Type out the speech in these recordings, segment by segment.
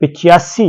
85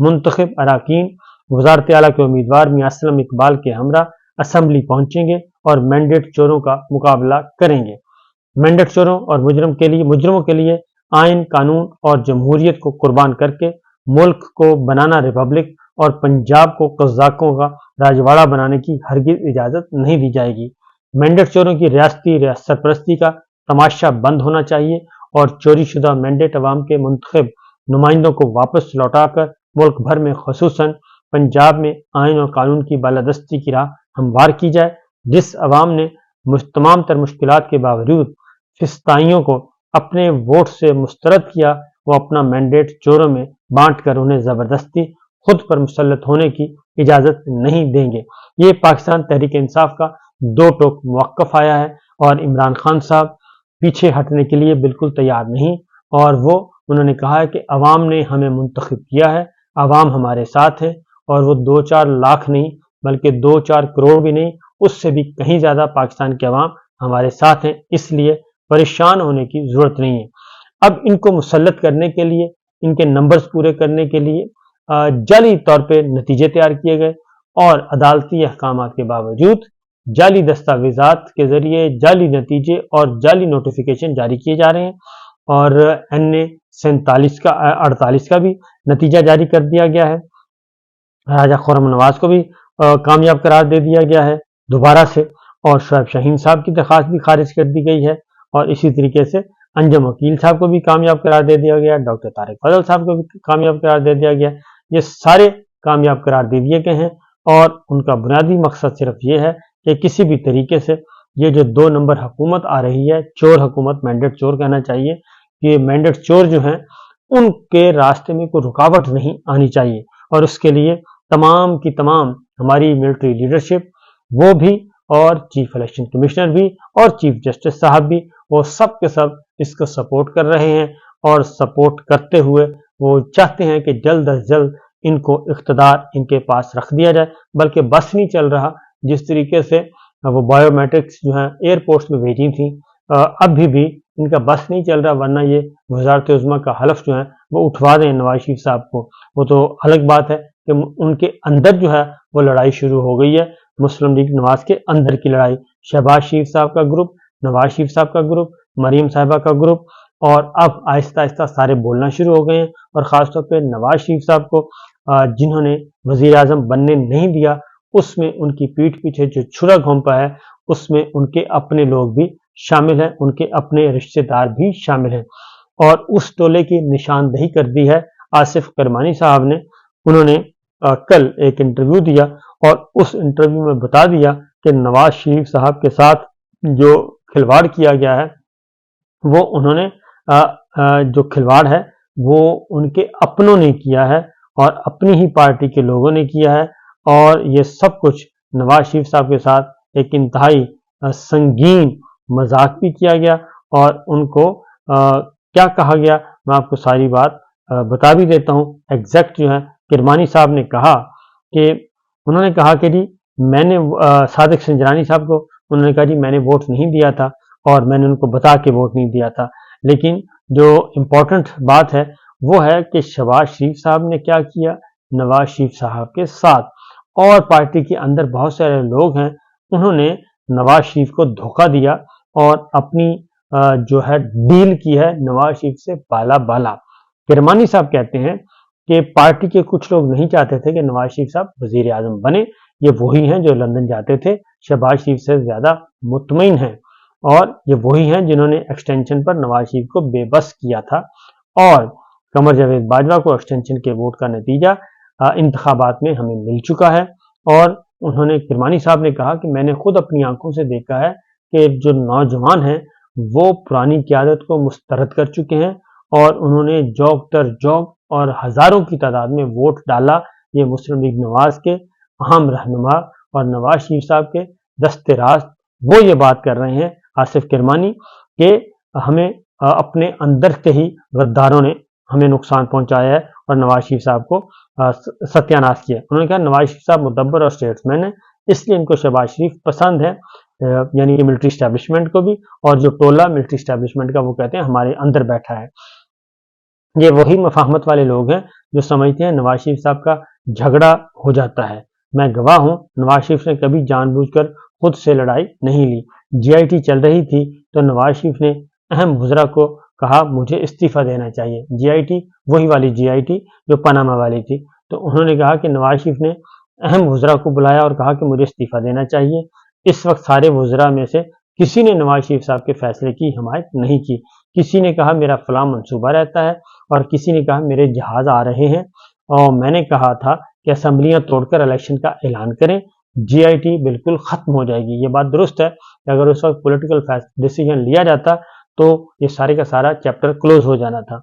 منتخب اراکین وزارت اعلیٰ کے امیدوار میاں اسلم اقبال کے ہمراہ اسمبلی پہنچیں گے اور مینڈیٹ چوروں کا مقابلہ کریں گے۔ مینڈیٹ چوروں اور مجرموں کے لیے آئین، قانون اور جمہوریت کو قربان کر کے ملک کو بنانا ریپبلک اور پنجاب کو قزاقوں کا راجواڑہ بنانے کی ہرگز اجازت نہیں دی جائے گی۔ مینڈیٹ چوروں کی ریاستی سرپرستی کا تماشا بند ہونا چاہیے اور چوری شدہ مینڈیٹ عوام کے منتخب نمائندوں کو واپس لوٹا کر ملک بھر میں خصوصاً پنجاب میں آئین اور قانون کی بالادستی کی راہ ہموار کی جائے۔ جس عوام نے تمام تر مشکلات کے باوجود فسطائیوں کو اپنے ووٹ سے مسترد کیا، وہ اپنا مینڈیٹ چوروں میں بانٹ کر انہیں زبردستی خود پر مسلط ہونے کی اجازت نہیں دیں گے۔ یہ پاکستان تحریک انصاف کا دو ٹوک موقف آیا ہے اور عمران خان صاحب پیچھے ہٹنے کے لیے بالکل تیار نہیں، اور انہوں نے کہا ہے کہ عوام نے ہمیں منتخب کیا ہے، عوام ہمارے ساتھ ہے، اور وہ 2-4 لاکھ نہیں بلکہ 2-4 کروڑ بھی نہیں، اس سے بھی کہیں زیادہ پاکستان کے عوام ہمارے ساتھ ہیں، اس لیے پریشان ہونے کی ضرورت نہیں ہے۔ اب ان کو مسلط کرنے کے لیے، ان کے نمبرز پورے کرنے کے لیے جعلی طور پہ نتیجے تیار کیے گئے اور عدالتی احکامات کے باوجود جعلی دستاویزات کے ذریعے جعلی نتیجے اور جعلی نوٹیفیکیشن جاری کیے جا رہے ہیں، اور NA 48 کا بھی نتیجہ جاری کر دیا گیا ہے۔ راجہ خرم نواز کو بھی کامیاب قرار دے دیا گیا ہے دوبارہ سے، اور شعیب شاہین صاحب کی درخواست بھی خارج کر دی گئی ہے، اور اسی طریقے سے انجم وکیل صاحب کو بھی کامیاب قرار دے دیا گیا، ڈاکٹر طارق فضل صاحب کو بھی کامیاب قرار دے دیا گیا۔ یہ سارے کامیاب قرار دے دیے گئے ہیں، اور ان کا بنیادی مقصد صرف یہ ہے کہ کسی بھی طریقے سے یہ جو 2 نمبر حکومت آ رہی ہے، چور حکومت، مینڈیٹ چور کہنا چاہیے، کہ مینڈیٹ چور جو ہیں ان کے راستے میں کوئی رکاوٹ نہیں آنی چاہیے، اور اس کے لیے تمام کی تمام ہماری ملٹری لیڈرشپ، وہ بھی، اور چیف الیکشن کمشنر بھی، اور چیف جسٹس صاحب بھی، وہ سب کے سب اس کو سپورٹ کر رہے ہیں، اور سپورٹ کرتے ہوئے وہ چاہتے ہیں کہ جلد از جلد ان کو اقتدار ان کے پاس رکھ دیا جائے، بلکہ بس نہیں چل رہا جس طریقے سے وہ بایو میٹرکس جو ہیں ایئرپورٹس میں بھیجی تھیں، ابھی بھی ان کا بس نہیں چل رہا، ورنہ یہ وزارت عظمیٰ کا حلف جو ہے وہ اٹھوا دیں نواز شریف صاحب کو، وہ تو الگ بات ہے کہ ان کے اندر جو ہے وہ لڑائی شروع ہو گئی ہے، مسلم لیگ نواز کے اندر کی لڑائی، شہباز شریف صاحب کا گروپ، نواز شریف صاحب کا گروپ، مریم صاحبہ کا گروپ، اور اب آہستہ آہستہ سارے بولنا شروع ہو گئے ہیں، اور خاص طور پہ نواز شریف صاحب کو جنہوں نے وزیر اعظم بننے نہیں دیا، اس میں ان کی پیٹھ پیچھے جو چھرا گھونپا ہے، اس میں ان کے اپنے لوگ بھی شامل ہیں، ان کے اپنے رشتہ دار بھی شامل ہیں، اور اس ٹولے کی نشاندہی کر دی ہے آصف کرمانی صاحب نے۔ انہوں نے کل ایک انٹرویو دیا، اور اس انٹرویو میں بتا دیا کہ نواز شریف صاحب کے ساتھ جو کھلواڑ کیا گیا ہے، وہ انہوں نے جو کھلواڑ ہے وہ ان کے اپنوں نے کیا ہے، اور اپنی ہی پارٹی کے لوگوں نے کیا ہے، اور یہ سب کچھ نواز شریف صاحب کے ساتھ ایک انتہائی سنگین مذاق بھی کیا گیا، اور ان کو کیا کہا گیا میں آپ کو ساری بات بتا بھی دیتا ہوں۔ ایگزیکٹ جو ہے کرمانی صاحب نے کہا کہ انہوں نے کہا کہ جی میں نے صادق سنجرانی صاحب کو انہوں نے کہا جی میں نے ووٹ نہیں دیا تھا، اور میں نے ان کو بتا کے ووٹ نہیں دیا تھا، لیکن جو امپورٹنٹ بات ہے وہ ہے کہ شہباز شریف صاحب نے کیا کیا نواز شریف صاحب کے ساتھ، اور پارٹی کے اندر بہت سارے لوگ ہیں انہوں نے نواز شریف کو دھوکہ دیا اور اپنی جو ہے ڈیل کی ہے نواز شریف سے بالا۔ کرمانی صاحب کہتے ہیں کہ پارٹی کے کچھ لوگ نہیں چاہتے تھے کہ نواز شریف صاحب وزیر اعظم بنے، یہ وہی ہیں جو لندن جاتے تھے، شہباز شریف سے زیادہ مطمئن ہیں، اور یہ وہی ہیں جنہوں نے ایکسٹینشن پر نواز شریف کو بے بس کیا تھا، اور قمر جاوید باجوہ کو ایکسٹینشن کے ووٹ کا نتیجہ انتخابات میں ہمیں مل چکا ہے، اور انہوں نے کرمانی صاحب نے کہا کہ میں نے خود اپنی آنکھوں سے دیکھا ہے کہ جو نوجوان ہیں وہ پرانی قیادت کو مسترد کر چکے ہیں، اور انہوں نے جوک در جوک اور ہزاروں کی تعداد میں ووٹ ڈالا۔ یہ مسلم لیگ نواز کے اہم رہنما اور نواز شریف صاحب کے دست راست وہ یہ بات کر رہے ہیں آصف کرمانی کہ ہمیں اپنے اندر کے ہی غداروں نے ہمیں نقصان پہنچایا ہے اور نواز شریف صاحب کو ستیاناش کیا۔ انہوں نے کہا نواز شریف صاحب مدبر اور اسٹیٹس مین ہیں، اس لیے ان کو شہباز شریف پسند ہے، یعنی کہ ملٹری اسٹیبلشمنٹ کو بھی، اور جو ٹولہ ملٹری اسٹیبلشمنٹ کا وہ کہتے ہیں ہمارے اندر بیٹھا ہے۔ یہ وہی مفاہمت والے لوگ ہیں جو سمجھتے ہیں نواز شریف صاحب کا جھگڑا ہو جاتا ہے۔ میں گواہ ہوں، نواز شریف نے کبھی جان بوجھ کر خود سے لڑائی نہیں لی۔ جی آئی ٹی چل رہی تھی تو نواز شریف نے اہم وزراء کو کہا مجھے استعفیٰ دینا چاہیے۔ جی آئی ٹی وہی والی جی آئی ٹی جو پاناما والی تھی، تو انہوں نے کہا کہ نواز شریف نے اہم وزراء کو بلایا اور کہا کہ مجھے استعفیٰ دینا چاہیے۔ اس وقت سارے وزراء میں سے کسی نے نواز شریف صاحب کے فیصلے کی حمایت نہیں کی۔ کسی نے کہا میرا فلاں منصوبہ رہتا ہے، اور کسی نے کہا میرے جہاز آ رہے ہیں، اور میں نے کہا تھا کہ اسمبلیاں توڑ کر الیکشن کا اعلان کریں، جی آئی ٹی بالکل ختم ہو جائے گی۔ یہ بات درست ہے کہ اگر اس وقت پولیٹیکل ڈیسیجن لیا جاتا تو یہ سارے کا سارا چیپٹر کلوز ہو جانا تھا۔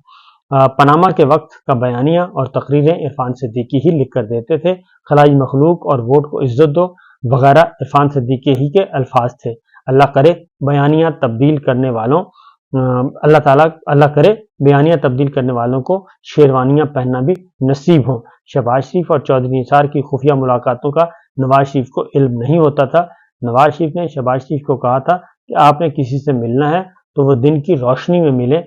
پاناما کے وقت کا بیانیہ اور تقریریں عرفان صدیقی ہی لکھ کر دیتے تھے۔ خلائی مخلوق اور ووٹ کو عزت دو وغیرہ عرفان صدیقی ہی کے الفاظ تھے۔ اللہ کرے بیانیہ تبدیل کرنے والوں اللہ کرے بیانیہ تبدیل کرنے والوں کو شیروانیاں پہننا بھی نصیب ہوں۔ شہباز شریف اور چودھری نثار کی خفیہ ملاقاتوں کا نواز شریف کو علم نہیں ہوتا تھا۔ نواز شریف نے شہباز شریف کو کہا تھا کہ آپ نے کسی سے ملنا ہے تو وہ دن کی روشنی میں ملے،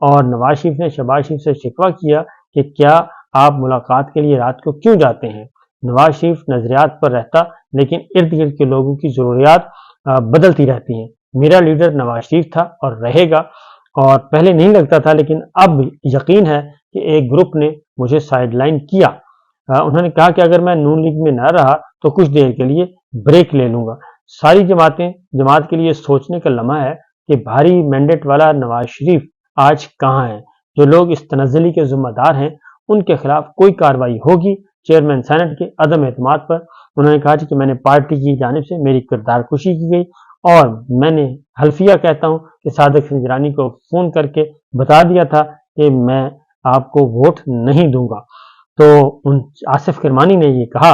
اور نواز شریف نے شہباز شریف سے شکوہ کیا کہ کیا آپ ملاقات کے لیے رات کو کیوں جاتے ہیں۔ نواز شریف نظریات پر رہتا لیکن ارد گرد کے لوگوں کی ضروریات بدلتی رہتی ہیں۔ میرا لیڈر نواز شریف تھا اور رہے گا، اور پہلے نہیں لگتا تھا لیکن اب یقین ہے کہ ایک گروپ نے مجھے سائیڈ لائن کیا۔ انہوں نے کہا کہ اگر میں نون لیگ میں نہ رہا تو کچھ دیر کے لیے بریک لے لوں گا۔ ساری جماعت کے لیے سوچنے کا لمحہ ہے کہ بھاری مینڈیٹ والا نواز شریف آج کہاں ہے۔ جو لوگ اس تنزلی کے ذمہ دار ہیں ان کے خلاف کوئی کارروائی ہوگی۔ چیئرمین سینٹ کے عدم اعتماد پر انہوں نے کہا کہ میں نے پارٹی کی جانب سے میری کردار کشی کی گئی، اور میں نے حلفیہ کہتا ہوں کہ صادق سنجرانی کو فون کر کے بتا دیا تھا کہ میں آپ کو ووٹ نہیں دوں گا۔ تو آصف کرمانی نے یہ کہا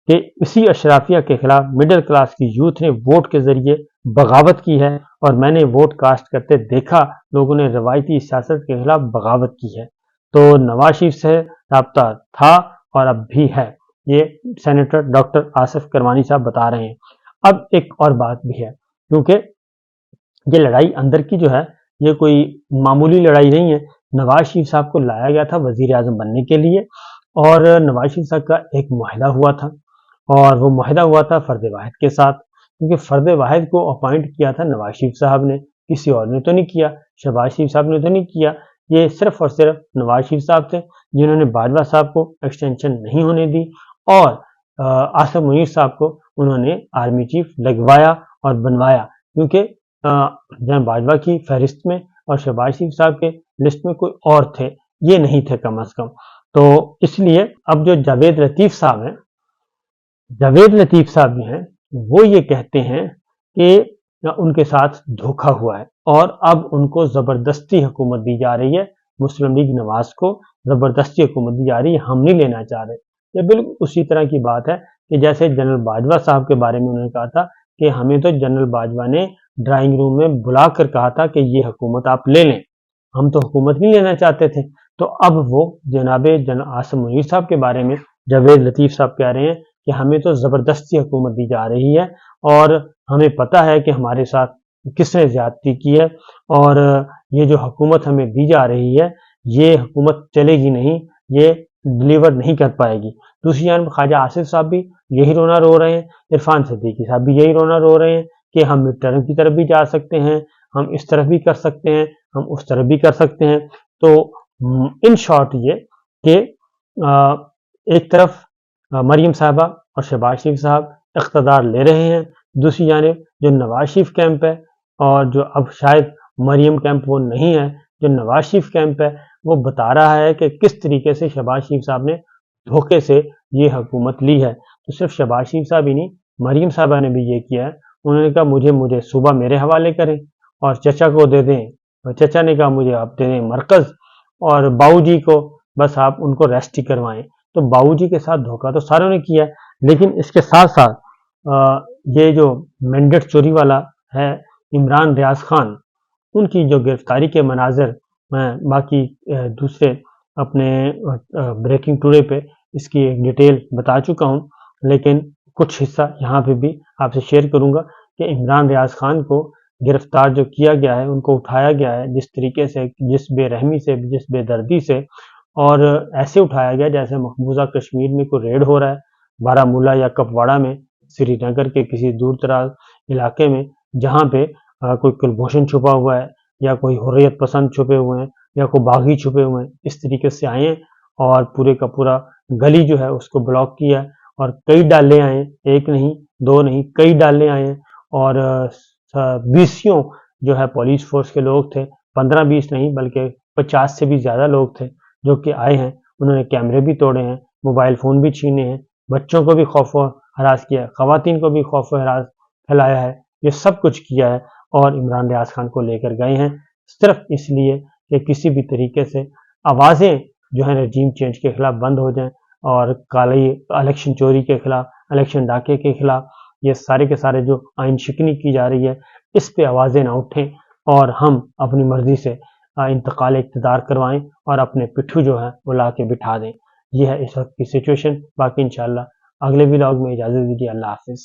کہ اسی اشرافیہ کے خلاف مڈل کلاس کی یوتھ نے ووٹ کے ذریعے بغاوت کی ہے، اور میں نے ووٹ کاسٹ کرتے دیکھا لوگوں نے روایتی سیاست کے خلاف بغاوت کی ہے۔ تو نواز شریف سے رابطہ تھا اور اب بھی ہے، یہ سینیٹر ڈاکٹر آصف کرمانی صاحب بتا رہے ہیں۔ اب ایک اور بات بھی ہے، کیونکہ یہ لڑائی اندر کی جو ہے یہ کوئی معمولی لڑائی نہیں ہے۔ نواز شریف صاحب کو لایا گیا تھا وزیر اعظم بننے کے لیے، اور نواز شریف صاحب کا ایک معاہدہ ہوا تھا، اور وہ معاہدہ ہوا تھا فرد واحد کے ساتھ، کیونکہ فرد واحد کو اپوائنٹ کیا تھا نواز شریف صاحب نے، کسی اور نے تو نہیں کیا، شہباز شریف صاحب نے تو نہیں کیا، یہ صرف اور صرف نواز شریف صاحب تھے جنہوں نے باجوہ صاحب کو ایکسٹینشن نہیں ہونے دی، اور عاصم منیر صاحب کو انہوں نے آرمی چیف لگوایا اور بنوایا، کیونکہ جناب باجوہ کی فہرست میں اور شہباز شریف صاحب کے لسٹ میں کوئی اور تھے، یہ نہیں تھے کم از کم۔ تو اس لیے اب جو جاوید لطیف صاحب بھی ہیں وہ یہ کہتے ہیں کہ ان کے ساتھ دھوکہ ہوا ہے، اور اب ان کو زبردستی حکومت دی جا رہی ہے، مسلم لیگ نواز کو زبردستی حکومت دی جا رہی ہے، ہم نہیں لینا چاہ رہے۔ یہ بالکل اسی طرح کی بات ہے کہ جیسے جنرل باجوہ صاحب کے بارے میں انہوں نے کہا تھا کہ ہمیں تو جنرل باجوہ نے ڈرائنگ روم میں بلا کر کہا تھا کہ یہ حکومت آپ لے لیں، ہم تو حکومت نہیں لینا چاہتے تھے۔ تو اب وہ جناب عاصم منیر صاحب کے بارے میں جاوید لطیف صاحب کہہ رہے ہیں کہ ہمیں تو زبردستی حکومت دی جا رہی ہے، اور ہمیں پتہ ہے کہ ہمارے ساتھ کس نے زیادتی کی ہے، اور یہ جو حکومت ہمیں دی جا رہی ہے یہ حکومت چلے گی نہیں، یہ ڈلیور نہیں کر پائے گی۔ دوسری جانب خواجہ آصف صاحب بھی یہی رونا رو رہے ہیں، عرفان صدیقی صاحب بھی یہی رونا رو رہے ہیں کہ ہم مڈ ٹرم کی طرف بھی جا سکتے ہیں، ہم اس طرف بھی کر سکتے ہیں، ہم اس طرف بھی کر سکتے ہیں۔ تو ان شارٹ یہ کہ ایک طرف مریم صاحبہ اور شہباز شریف صاحب اقتدار لے رہے ہیں، دوسری جانب جو نواز شریف کیمپ ہے، اور جو اب شاید مریم کیمپ وہ نہیں ہے، جو نواز شریف کیمپ ہے وہ بتا رہا ہے کہ کس طریقے سے شہباز شریف صاحب نے دھوکے سے یہ حکومت لی ہے۔ تو صرف شہباز شریف صاحب ہی نہیں، مریم صاحبہ نے بھی یہ کیا ہے، انہوں نے کہا مجھے صوبہ میرے حوالے کریں اور چچا کو دے دیں، اور چچا نے کہا مجھے آپ دے دیں مرکز، اور باؤ جی کو بس آپ ان کو ریسٹ ہی کروائیں۔ تو باؤ جی کے ساتھ دھوکہ تو ساروں نے کیا ہے، لیکن اس کے ساتھ ساتھ یہ جو مینڈیٹ چوری والا ہے عمران ریاض خان، ان کی جو گرفتاری کے مناظر میں باقی دوسرے اپنے بریکنگ ٹوڈے پہ اس کی ایک ڈیٹیل بتا چکا ہوں، لیکن کچھ حصہ یہاں پہ بھی آپ سے شیئر کروں گا کہ عمران ریاض خان کو گرفتار جو کیا گیا ہے، ان کو اٹھایا گیا ہے جس طریقے سے، جس بے رحمی سے، جس بے دردی سے، اور ایسے اٹھایا گیا جیسے مقبوضہ کشمیر میں کوئی ریڈ ہو رہا ہے، بارہمولہ یا کپواڑہ میں، سری نگر کے کسی دور دراز علاقے میں، جہاں پہ کوئی کلبھوشن چھپا ہوا ہے، یا کوئی حریت پسند چھپے ہوئے ہیں، یا کوئی باغی چھپے ہوئے ہیں، اس طریقے سے آئے ہیں اور پورے کا پورا گلی جو ہے اس کو بلاک کیا ہے، اور کئی ڈالے آئے ہیں، ایک نہیں، دو نہیں، کئی ڈالے آئے ہیں، اور بیسیوں جو ہے پولیس فورس کے لوگ تھے، 15-20 نہیں بلکہ 50 سے بھی زیادہ لوگ تھے جو کہ آئے ہیں، انہوں نے کیمرے بھی توڑے ہیں، موبائل فون بھی چھینے ہیں، بچوں کو بھی خوف و ہراس کیا ہے، خواتین کو بھی خوف و ہراس پھیلایا ہے، یہ سب کچھ کیا ہے، اور عمران ریاض خان کو لے کر گئے ہیں صرف اس لیے کہ کسی بھی طریقے سے آوازیں جو ہے رجیم چینج کے خلاف بند ہو جائیں، اور کالی الیکشن چوری کے خلاف، الیکشن ڈاکے کے خلاف، یہ سارے کے سارے جو آئین شکنی کی جا رہی ہے اس پہ آوازیں نہ اٹھیں، اور ہم اپنی مرضی سے انتقال اقتدار کروائیں اور اپنے پٹھو جو ہے وہ لا کے بٹھا دیں۔ یہ ہے اس وقت کی سچویشن۔ باقی انشاءاللہ اگلے ولاگ میں اجازت دیجیے۔ اللہ حافظ۔